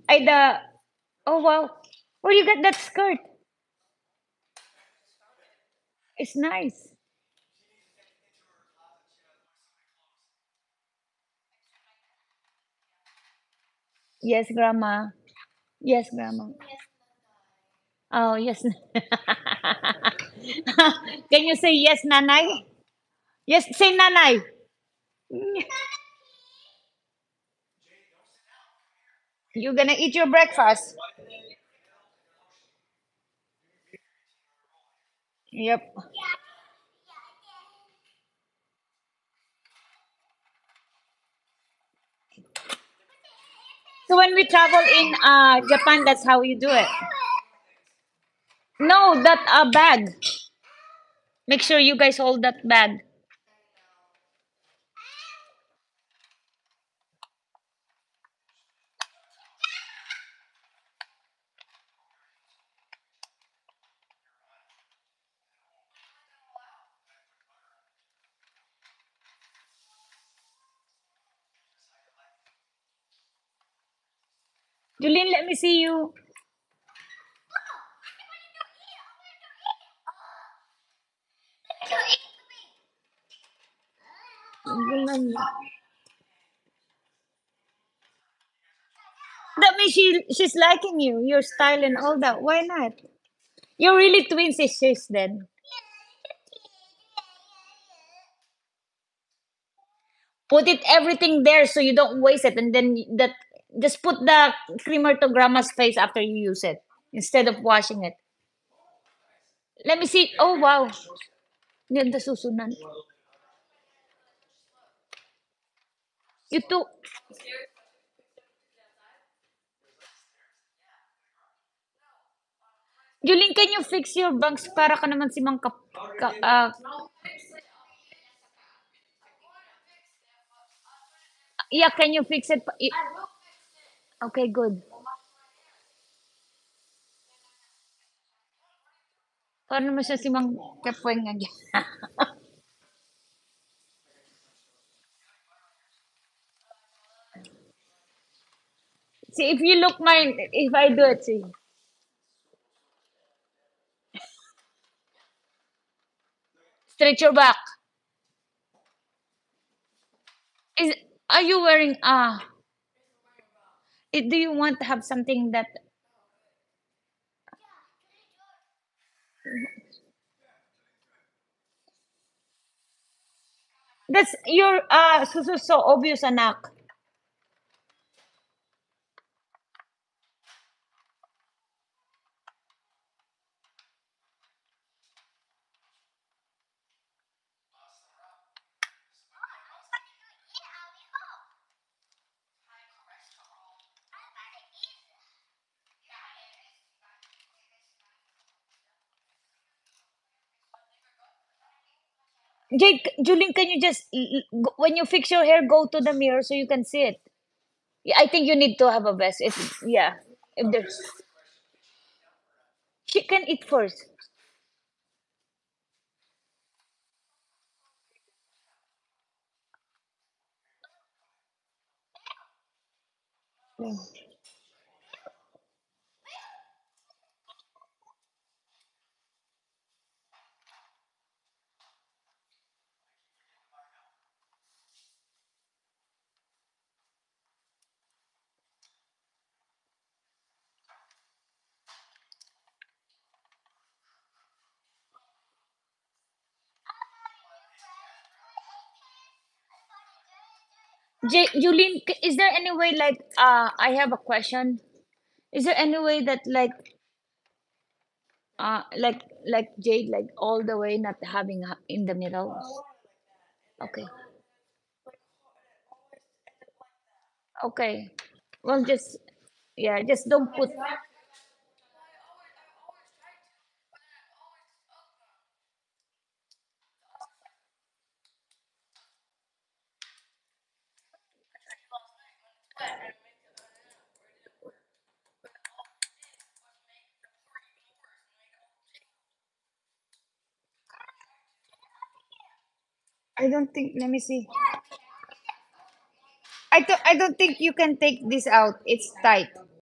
I the oh wow. Where you got that skirt? It's nice. Yes, grandma. Yes, grandma. Oh, yes. Can you say yes, nanay? Yes, say nanay. You're gonna eat your breakfast. Yep. So when we travel in Japan, that's how you do it. No, that bag. Make sure you guys hold that bag. Julene, let me see you. That means she's liking you, your style and all that. Why not? You're really twin sisters then. Put it everything there so you don't waste it, and then that just put the creamer to grandma's face after you use it instead of washing it. Let me see. Oh wow. Ganda susunan. You took. Juling, can you fix your bangs para ka naman si Mang yeah, can you fix it? Okay, good. Para naman siya si Mang Kapweng nga. See, if you look mine, if I do it, see. Stretch your back. Is are you wearing do you want to have something that that's your so obvious anak. Jake, Julie, can you just when you fix your hair, go to the mirror so you can see it. Yeah, I think you need to have a vest. If yeah, if there's she can eat first. Mm. Julene, is there any way like I have a question. Is there any way that like Jade like all the way not having in the middle? Okay. Okay. Well, just yeah, just don't put. I don't think. Let me see. I don't think you can take this out. It's tight.